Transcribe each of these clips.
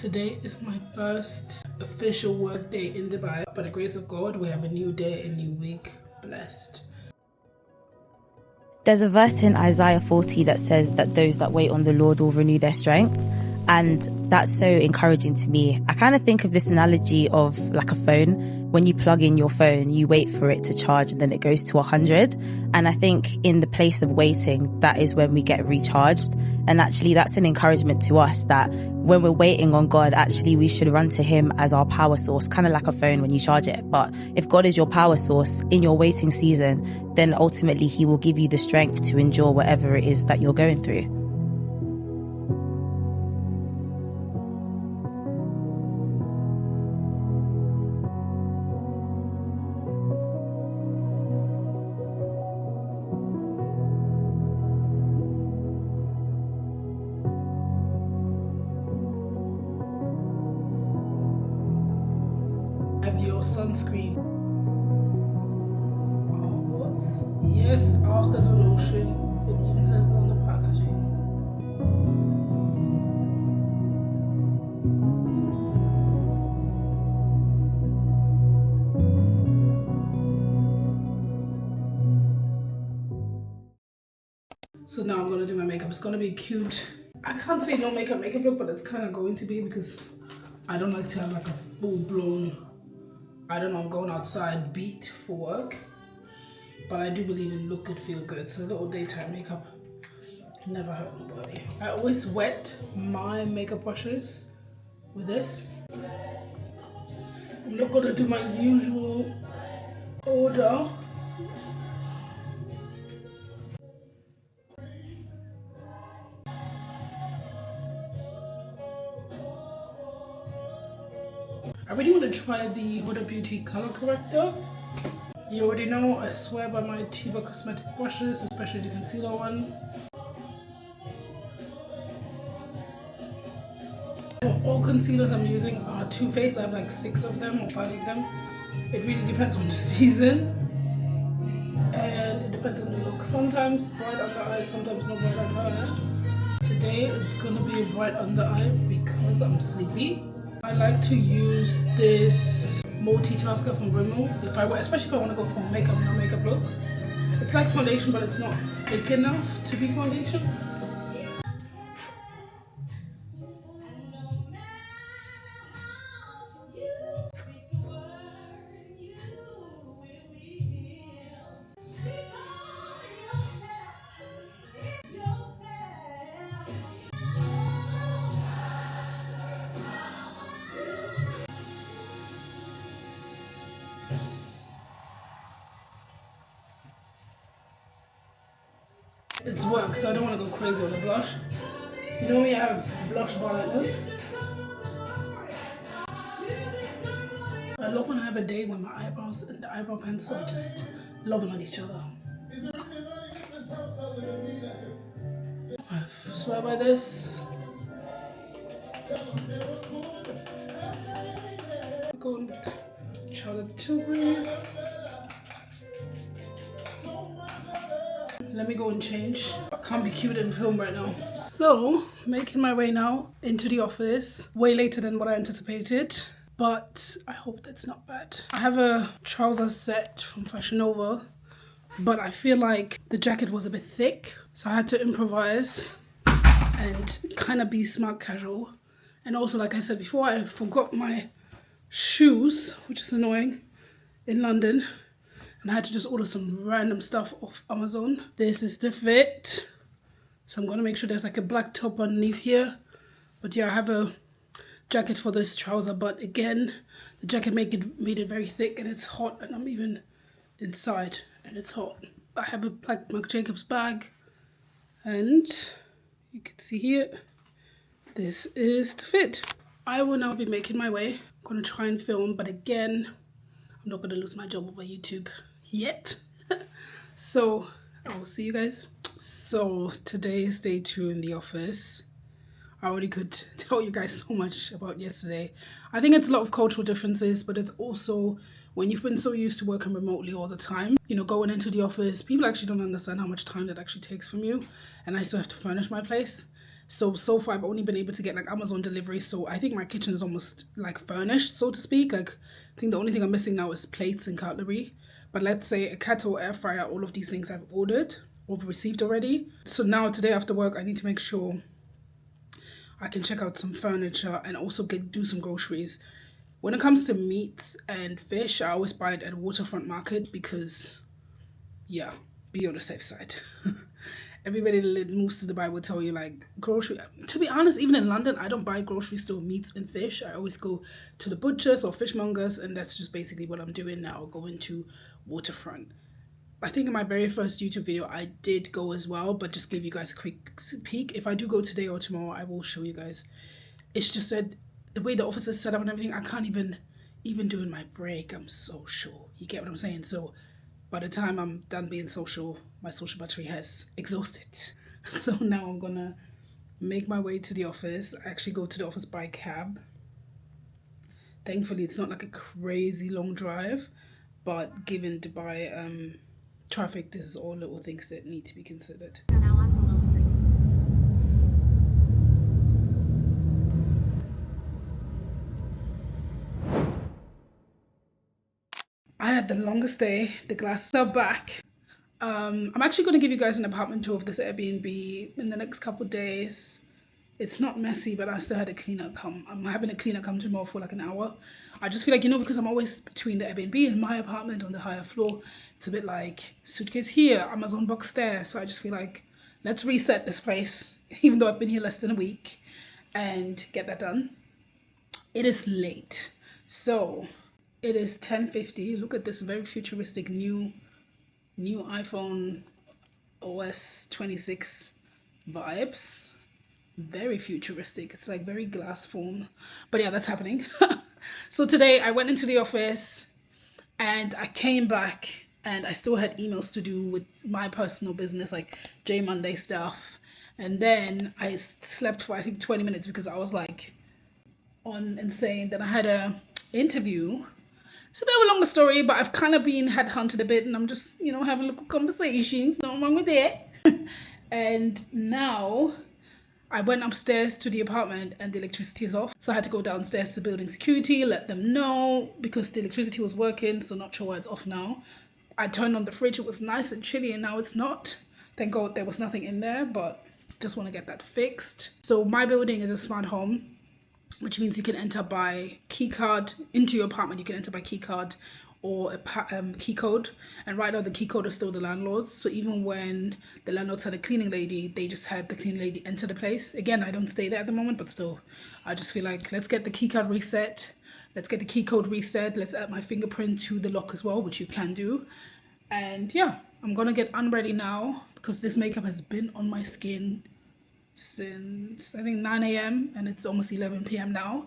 Today is my first official work day in Dubai. By the grace of God, we have a new day, a new week. Blessed. There's a verse in Isaiah 40 that says that those that wait on the Lord will renew their strength. And that's so encouraging to me. I kind of think of this analogy of like a phone. When you plug in your phone, you wait for it to charge and then it goes to 100. And I think in the place of waiting, that is when we get recharged. And actually that's an encouragement to us that when we're waiting on God, actually we should run to him as our power source, kind of like a phone when you charge it. But if God is your power source in your waiting season, then ultimately he will give you the strength to endure whatever it is that you're going through. Have your sunscreen. Yes, after the lotion, it even says on the packaging. So now I'm gonna do my makeup. It's gonna be cute. I can't say no makeup look, but it's kind of going to be because I don't like to have like a full-blown, I don't know, I'm going outside beat for work. But I do believe in look good, feel good. So a little daytime makeup never hurt nobody. I always wet my makeup brushes with this. I'm not gonna do my usual order. I really want to try the Huda Beauty color corrector. You already know, I swear by my Tiba Cosmetic brushes, especially the concealer one. All concealers I'm using are Too Faced. I have like 6 of them or 5 of them. It really depends on the season. And it depends on the look. Sometimes bright under eye, sometimes no bright under eye. Today it's gonna be bright under eye because I'm sleepy. I like to use this multitasker from Rimmel, especially if I want to go for a makeup, no makeup look. It's like foundation, but it's not thick enough to be foundation. It's work, so I don't want to go crazy on the blush. You know, we have blush bar like this. I love when I have a day when my eyebrows and the eyebrow pencil are just loving on each other. I swear by this. Go and Charlotte Tilbury. Let me go and change. I can't be cute in film right now. So, making my way now into the office. Way later than what I anticipated, but I hope that's not bad. I have a trouser set from Fashion Nova, but I feel like the jacket was a bit thick, so I had to improvise and kind of be smart casual. And also, like I said before, I forgot my shoes, which is annoying, in London. And I had to just order some random stuff off Amazon. This is the fit. So I'm gonna make sure there's like a black top underneath here. But yeah, I have a jacket for this trouser, but again, the jacket made it very thick and it's hot, and I'm even inside and it's hot. I have a black Marc Jacobs bag, and you can see here, this is the fit. I will now be making my way. I'm gonna try and film, but again, I'm not gonna lose my job over YouTube yet. So I will see you guys. So today is day 2 in the office. I already could tell you guys so much about yesterday. I think it's a lot of cultural differences, but it's also when you've been so used to working remotely all the time, you know, going into the office, people actually don't understand how much time that actually takes from you. And I still have to furnish my place. So far I've only been able to get like Amazon delivery. So I think my kitchen is almost like furnished, so to speak. Like I think the only thing I'm missing now is plates and cutlery. But let's say a kettle, air fryer, all of these things I've ordered or received already. So now today after work, I need to make sure I can check out some furniture and also do some groceries. When it comes to meats and fish, I always buy it at a waterfront market because, yeah, be on the safe side. Everybody that moves to Dubai will tell you like grocery. To be honest, even in London, I don't buy grocery store meats and fish. I always go to the butchers or fishmongers, and that's just basically what I'm doing now. Going to waterfront. I think in my very first YouTube video, I did go as well, but just give you guys a quick peek. If I do go today or tomorrow, I will show you guys. It's just that the way the office is set up and everything, I can't even do in my break. I'm social. You get what I'm saying? So by the time I'm done being social, my social battery has exhausted. So now I'm gonna make my way to the office. I actually go to the office by cab. Thankfully, it's not like a crazy long drive, but given Dubai traffic, this is all little things that need to be considered. I had the longest day. The glasses are back. I'm actually going to give you guys an apartment tour of this Airbnb in the next couple of days. It's not messy, but I still had a cleaner come. I'm having a cleaner come tomorrow for like an hour. I just feel like, because I'm always between the Airbnb and my apartment on the higher floor, it's a bit like suitcase here, Amazon box there. So I just feel like let's reset this place, even though I've been here less than a week, and get that done. It is late. So it is 10:50. Look at this very futuristic new iPhone OS 26 vibes. Very futuristic. It's like very glass form. But yeah, that's happening. So today I went into the office and I came back and I still had emails to do with my personal business, like J Monday stuff. And then I slept for I think 20 minutes because I was like on insane. Then I had a interview. It's a bit of a longer story, but I've kind of been headhunted a bit and I'm just, having a little conversation. Nothing wrong with it. And now I went upstairs to the apartment and the electricity is off. So I had to go downstairs to building security, let them know because the electricity was working. So not sure why it's off now. I turned on the fridge. It was nice and chilly and now it's not. Thank God there was nothing in there, but just want to get that fixed. So my building is a smart home, which means you can enter by key card into your apartment. You can enter by key card or a key code. And right now the key code is still the landlord's. So even when the landlords had a cleaning lady, they just had the cleaning lady enter the place. Again, I don't stay there at the moment, but still, I just feel like let's get the key card reset. Let's get the key code reset. Let's add my fingerprint to the lock as well, which you can do. And yeah, I'm gonna get unready now because this makeup has been on my skin since I think 9 a.m. and it's almost 11 p.m. now,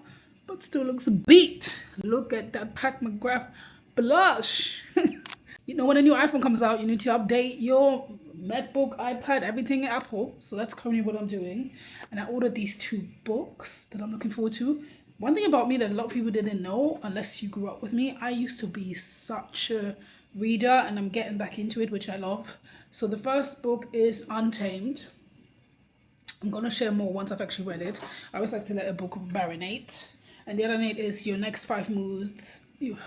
but still looks beat. Look at that Pat McGrath blush. When a new iPhone comes out, you need to update your MacBook, iPad, everything Apple. So that's currently what I'm doing. And I ordered these 2 books that I'm looking forward to. One thing about me that a lot of people didn't know, unless you grew up with me, I used to be such a reader and I'm getting back into it, which I love. So the first book is Untamed. I'm going to share more once I've actually read it. I always like to let a book marinate. And the other name is Your Next 5 Moves. Your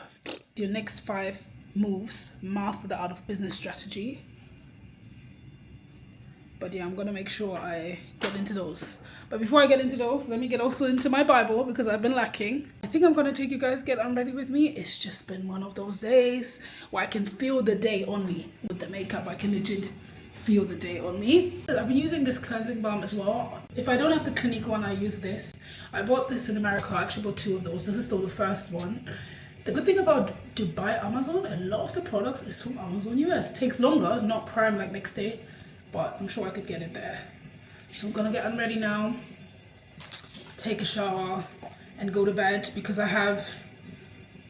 Next 5 Moves, Master the Art of Business Strategy. But yeah, I'm going to make sure I get into those. But before I get into those, let me get also into my Bible because I've been lacking. I think I'm going to take you guys, get unready with me. It's just been one of those days where I can feel the day on me with the makeup. I can legit feel the day on me. I've been using this cleansing balm as well. If I don't have the Clinique one, I use this. I bought this in America. I actually bought 2 of those. This is still the first one. The good thing about Dubai Amazon, a lot of the products is from Amazon US. Takes longer, not prime like next day, but I'm sure I could get it there. So I'm gonna get unready now, take a shower and go to bed because I have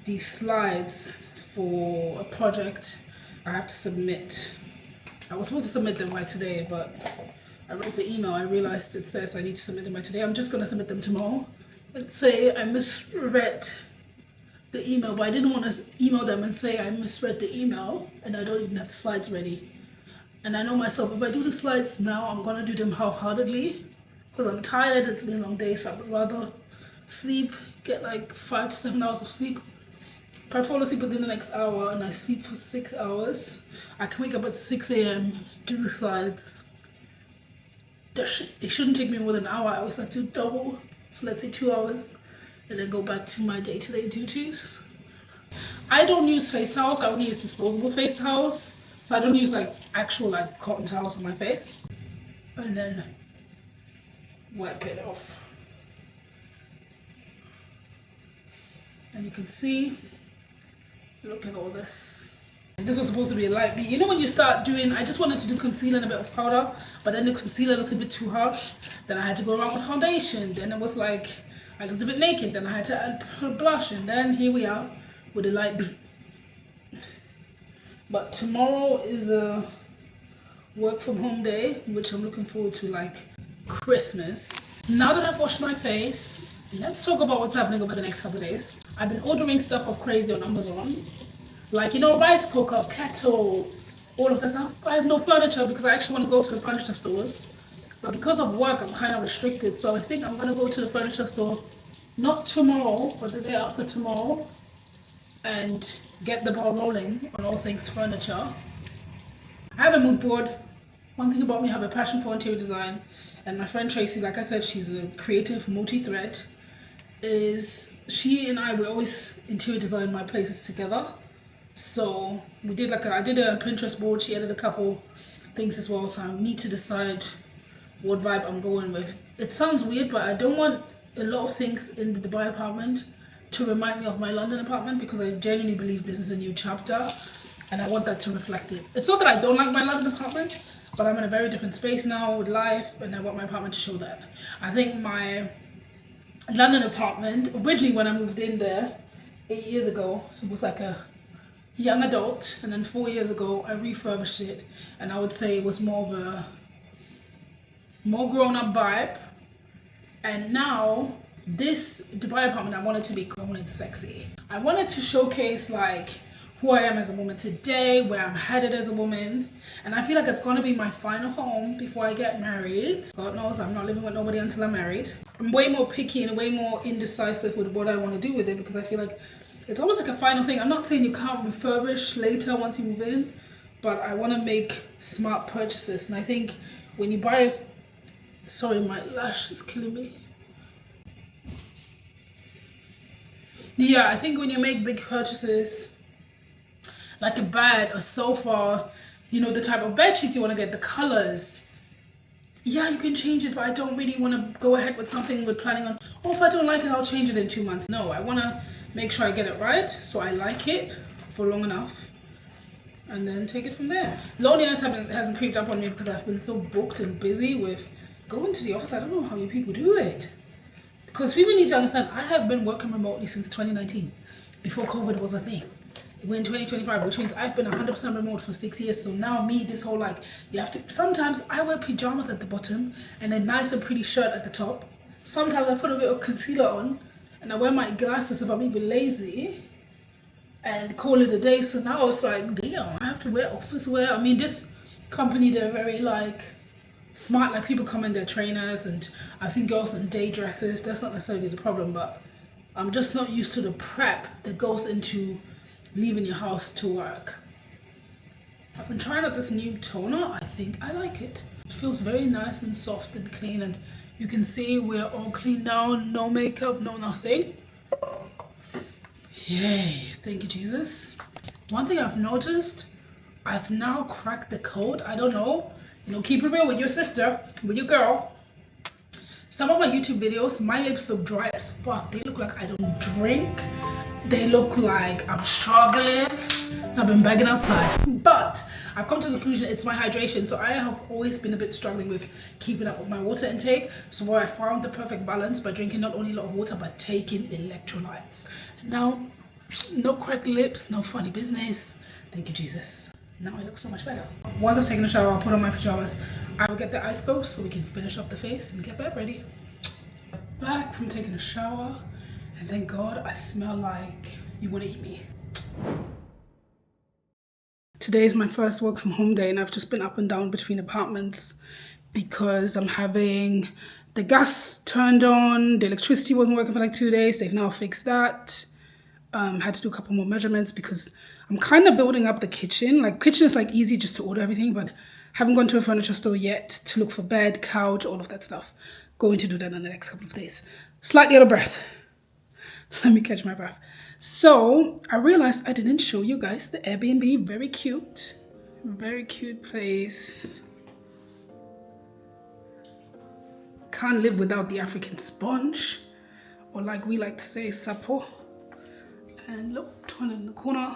these slides for a project I have to submit. I was supposed to submit them by today, but I read the email. I realized it says I need to submit them by today. I'm just going to submit them tomorrow and say I misread the email, but I didn't want to email them and say I misread the email and I don't even have the slides ready. And I know myself, if I do the slides now, I'm going to do them half-heartedly because I'm tired. It's been a long day, so I would rather sleep, get like 5 to 7 hours of sleep. If I fall asleep within the next hour and I sleep for 6 hours, I can wake up at 6 a.m, do the slides. It shouldn't take me more than an hour. I always like to double, so let's say 2 hours, and then go back to my day-to-day duties. I don't use face towels. I only use disposable face towels. So I don't use like actual like cotton towels on my face. And then wipe it off. And you can see, look at all this. This was supposed to be a light beat. You know when you start doing, I just wanted to do concealer and a bit of powder, but then the concealer looked a bit too harsh. Then I had to go around with foundation. Then it was like, I looked a bit naked. Then I had to add blush. And then here we are with a light beat. But tomorrow is a work from home day, which I'm looking forward to like Christmas. Now that I've washed my face, let's talk about what's happening over the next couple of days. I've been ordering stuff off crazy on Amazon. Like, you know, rice cooker, kettle, all of that stuff. I have no furniture because I actually want to go to the furniture stores. But because of work, I'm kind of restricted. So I think I'm going to go to the furniture store, not tomorrow, but the day after tomorrow, and get the ball rolling on all things furniture. I have a mood board. One thing about me, I have a passion for interior design. And my friend Tracy, like I said, she's a creative multi-thread. She and I, we always interior design my places together. So we did I did a Pinterest board. She added a couple things as well. So I need to decide what vibe I'm going with. It sounds weird, but I don't want a lot of things in the Dubai apartment to remind me of my London apartment, because I genuinely believe this is a new chapter and I want that to reflect it. It's not that I don't like my London apartment, but I'm in a very different space now with life, and I want my apartment to show that. I think my London apartment, originally when I moved in there 8 years ago, it was like a young adult, and then 4 years ago I refurbished it, and I would say it was more of a more grown-up vibe. And now this Dubai apartment, I wanted to be grown and sexy. I wanted to showcase like who I am as a woman today, where I'm headed as a woman, and I feel like it's gonna be my final home before I get married. God knows I'm not living with nobody until I'm married. I'm way more picky and way more indecisive with what I want to do with it, because I feel like it's almost like a final thing. I'm not saying you can't refurbish later once you move in, but I want to make smart purchases. And I think when you buy, sorry, my lash is killing me. Yeah, I think when you make big purchases, like a bed, a sofa, you know, the type of bed sheets you want to get, the colors, yeah, you can change it, but I don't really want to go ahead with something with planning on, oh, if I don't like it, I'll change it in 2 months. No, I want to make sure I get it right, so I like it for long enough, and then take it from there. Loneliness hasn't creeped up on me because I've been so booked and busy with going to the office. I don't know how you people do it. Because people need to understand, I have been working remotely since 2019, before COVID was a thing. We're in 2025, which means I've been 100% remote for 6 years. So now me, this whole like, you have to, sometimes I wear pajamas at the bottom and a nice and pretty shirt at the top. Sometimes I put a bit of concealer on and I wear my glasses if I'm even lazy and call it a day. So now it's like, damn, I have to wear office wear. I mean, this company, they're very like smart, like people come in their trainers, and I've seen girls in day dresses. That's not necessarily the problem, but I'm just not used to the prep that goes into leaving your house to work. I've been trying out this new toner. I think I like it. It feels very nice and soft and clean, and you can see we're all clean now, no makeup, no nothing. Yay, thank you, Jesus. One thing I've noticed, I've now cracked the code. I don't know, you know, keep it real with your sister, with your girl. Some of my YouTube videos, my lips look dry as fuck. They look like I don't drink. They look like I'm struggling. I've been begging outside, but I've come to the conclusion it's my hydration. So I have always been a bit struggling with keeping up with my water intake. So where I found the perfect balance by drinking not only a lot of water, but taking electrolytes. And now, no cracked lips, no funny business. Thank you, Jesus. Now I look so much better. Once I've taken a shower, I'll put on my pajamas. I will get the ice globes so we can finish up the face and get bed ready. Back from taking a shower, and thank God I smell like you want to eat me. Today is my first work from home day, and I've just been up and down between apartments because I'm having the gas turned on, the electricity wasn't working for like 2 days. They've now fixed that. Had to do a couple more measurements because I'm kind of building up the kitchen. Like, kitchen is like easy just to order everything, but haven't gone to a furniture store yet to look for bed, couch, all of that stuff. Going to do that in the next couple of days. Slightly out of breath. Let me catch my breath. So I realized I didn't show you guys the Airbnb. Very cute place. Can't live without the African sponge, or like we like to say, sapo. And look, toilet in the corner.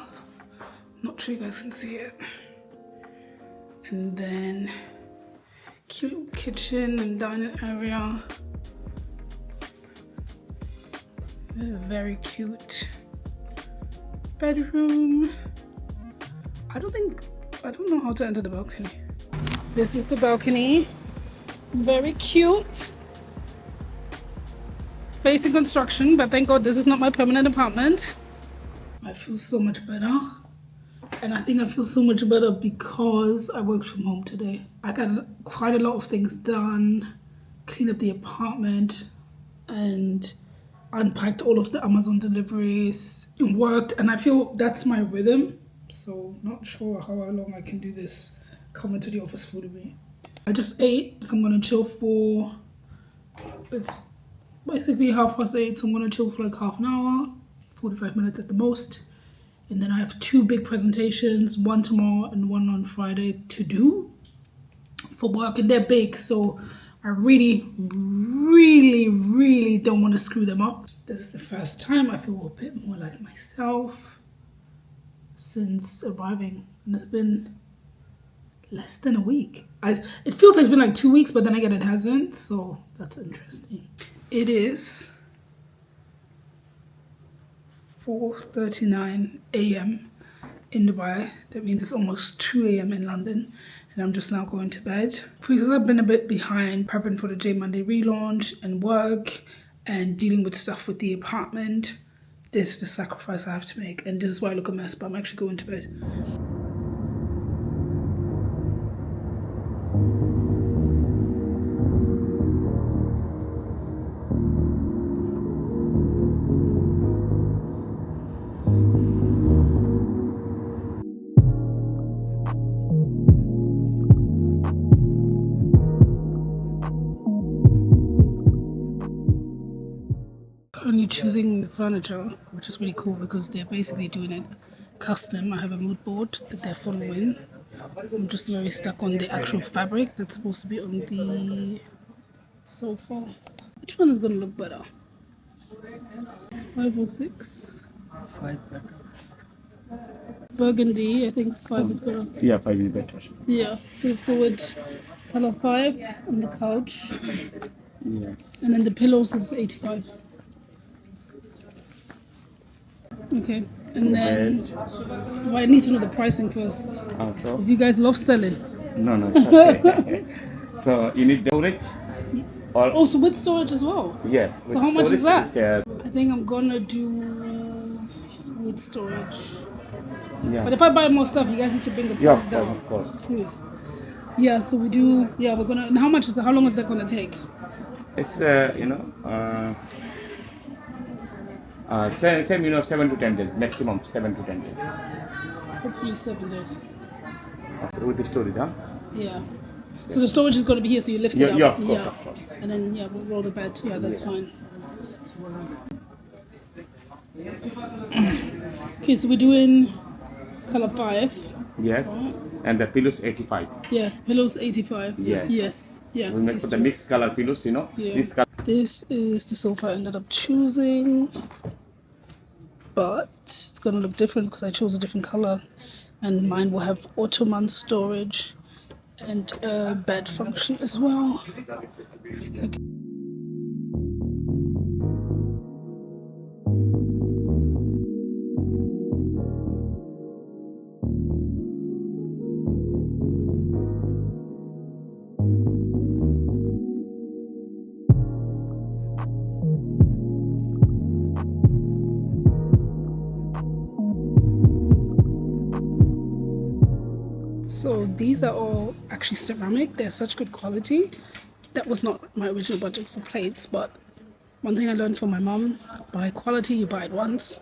Not sure you guys can see it. And then cute kitchen and dining area. Very cute bedroom. I don't know how to enter the balcony. This is the balcony. Very cute. Facing construction, but thank God this is not my permanent apartment. I feel so much better. And I think I feel so much better because I worked from home today. I got quite a lot of things done, cleaned up the apartment, and unpacked all of the Amazon deliveries. It worked, and I feel that's my rhythm. So not sure how long I can do this coming to the office fully. I just ate, so I'm gonna chill for, it's basically 8:30, so I'm gonna chill for like half an hour, 45 minutes at the most. And then I have 2 big presentations, one tomorrow and one on Friday to do for work, and they're big, so I really don't want to screw them up. This is the first time I feel a bit more like myself since arriving, and it's been less than a week. It feels like it's been like 2 weeks, but then again it hasn't, so that's interesting. It is 4:39 a.m. in Dubai. That means it's almost 2 a.m. in London, and I'm just now going to bed because I've been a bit behind prepping for the J Monday relaunch and work and dealing with stuff with the apartment. This is the sacrifice I have to make, and this is why I look a mess, but I'm actually going to bed. Currently choosing the furniture, which is really cool because they're basically doing it custom. I have a mood board that they're following. I'm just very stuck on the actual fabric that's supposed to be on the sofa. Which one is going to look better? 5 or 6? 5 better. Burgundy, I think 5 is better. Yeah, 5 is better. Yeah, so let's go with color 5 on the couch. Yes. And then the pillows is 85. Okay, and then well, I need to know the pricing first, So? because you guys love selling. No, it's okay. So you need storage? Or Also with storage as well. yes. So how much is that? Yeah. I think I'm gonna do with storage. Yeah. But if I buy more stuff, you guys need to bring the Yeah, price down. of course. Please. Yeah, so we do. Yeah, we're gonna. And how much is that? How long is that gonna take? It's same 7 to 10 days, maximum 7 to 10 days. Hopefully 7 days. With the storage, huh? Yeah. So the storage is gonna be here, so you lift Yeah, it up. yeah, of course. And then we'll roll the bed. Yeah, that's Yes. fine. Okay, so we're doing color 5. Yes. And the pillows 85. Yeah, pillows 85. Yes. Yes. Yeah. We make these for the two. mixed color pillows, Yeah. This color. This is the sofa I ended up choosing, but it's gonna look different because I chose a different color, and mine will have Ottoman storage and bed function as well. Okay. So these are all actually ceramic. They're such good quality. that was not my original budget for plates, but one thing I learned from my mom: buy quality, you buy it once,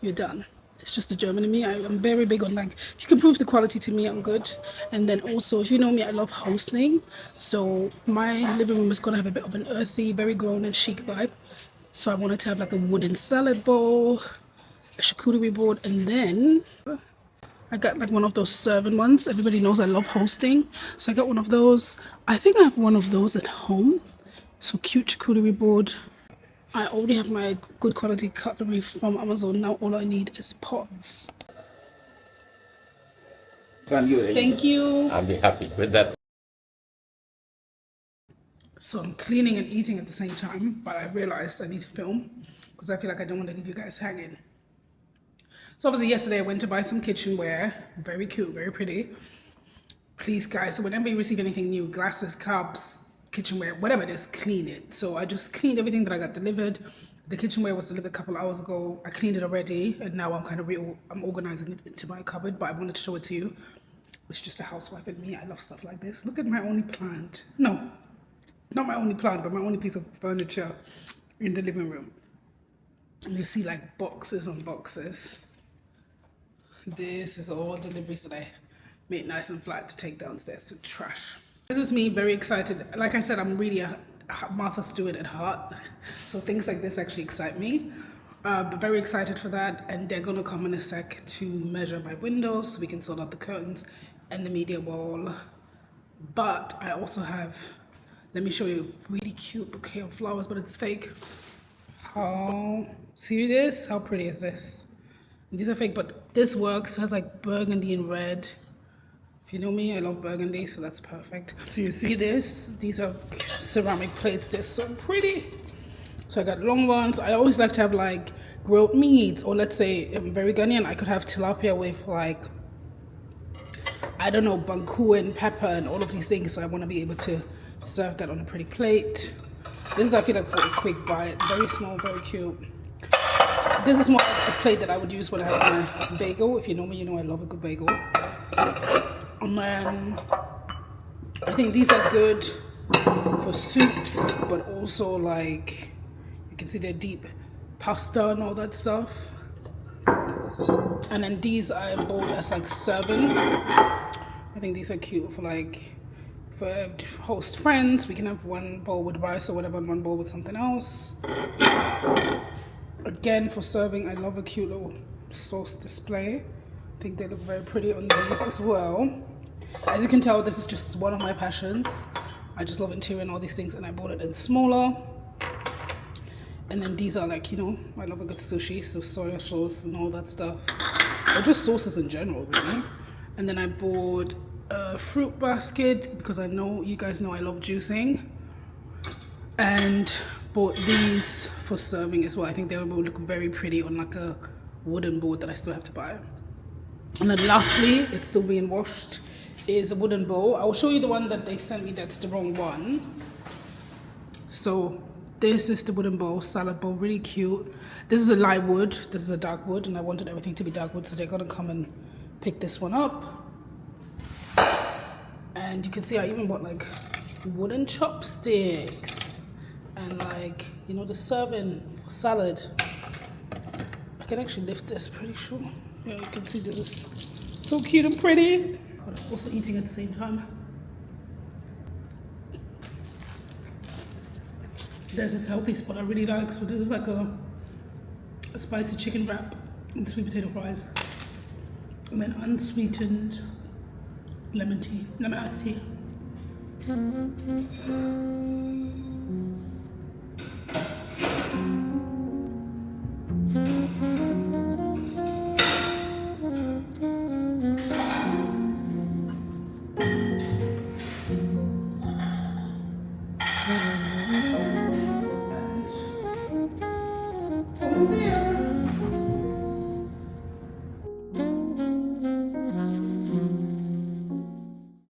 you're done. It's just the German in me. I'm very big on, like, if you can prove the quality to me, I'm good. And then also, if you know me, I love hosting. So my living room is gonna have a bit of an earthy, very grown and chic vibe. So I wanted to have like a wooden salad bowl, a charcuterie board, and then I got like one of those serving ones. Everybody knows I love hosting, so I got one of those. I think I have one of those at home. So cute charcuterie board. I already have my good quality cutlery from Amazon. Now all I need is pots. Thank you. I'll be happy with that. So I'm cleaning and eating at the same time, but I realized I need to film because I feel like I don't want to leave you guys hanging. So obviously yesterday I went to buy some kitchenware. Very cute, very pretty. Please guys, so whenever you receive anything new, glasses, cups, kitchenware, whatever it is, clean it. So I just cleaned everything that I got delivered. The kitchenware was delivered a couple hours ago. I cleaned it already, and now I'm kind of I'm organizing it into my cupboard, but I wanted to show it to you. It's just a housewife and me. I love stuff like this. Look at my only plant. No, not my only plant, but my only piece of furniture in the living room. And you see like boxes on boxes. This is all deliveries that I made nice and flat to take downstairs to trash. This is me, very excited. Like I said, I'm really a Martha Stewart at heart. So things like this actually excite me. But very excited for that. And they're gonna come in a sec to measure my windows so we can sort out the curtains and the media wall. But I also have, let me show you a really cute bouquet of flowers, but it's fake. See this? How pretty is this? And these are fake, but this works. It has like burgundy and red. If you know me, I love burgundy, so that's perfect. So you see this? These are ceramic plates. They're so pretty. So I got long ones. I always like to have like grilled meats, or let's say I'm very Ghanaian, I could have tilapia with like, I don't know, banku and pepper and all of these things. So I want to be able to serve that on a pretty plate. This is, I feel like, for a quick bite. Very small, very cute. This is more like a plate that I would use when I have my bagel. If you know me, you know I love a good bagel. And then I think these are good for soups, but also like, you can see they're deep pasta and all that stuff. And then these I bought as like serving. I think these are cute for like, for host friends. We can have one bowl with rice or whatever and one bowl with something else. Again, for serving, I love a cute little sauce display. I think they look very pretty on these as well. As you can tell, this is just one of my passions. I just love interior and all these things, and I bought it in smaller. And then these are like, you know, I love a good sushi, so soya sauce and all that stuff. Or just sauces in general, really. And then I bought a fruit basket because I know, you guys know I love juicing. And bought these for serving as well. I think they will look very pretty on like a wooden board that I still have to buy. And then lastly, it's still being washed, is a wooden bowl. I will show you the one that they sent me that's the wrong one. So this is the wooden bowl, salad bowl, really cute. This is a light wood, this is a dark wood, and I wanted everything to be dark wood, so they're gonna come and pick this one up. And you can see I even bought like wooden chopsticks and like, you know, the serving for salad. I can actually lift this, pretty sure. Yeah, you can see this is so cute and pretty. But I'm also eating at the same time. There's this healthy spot I really like. So this is like a spicy chicken wrap and sweet potato fries. And then unsweetened lemon iced tea.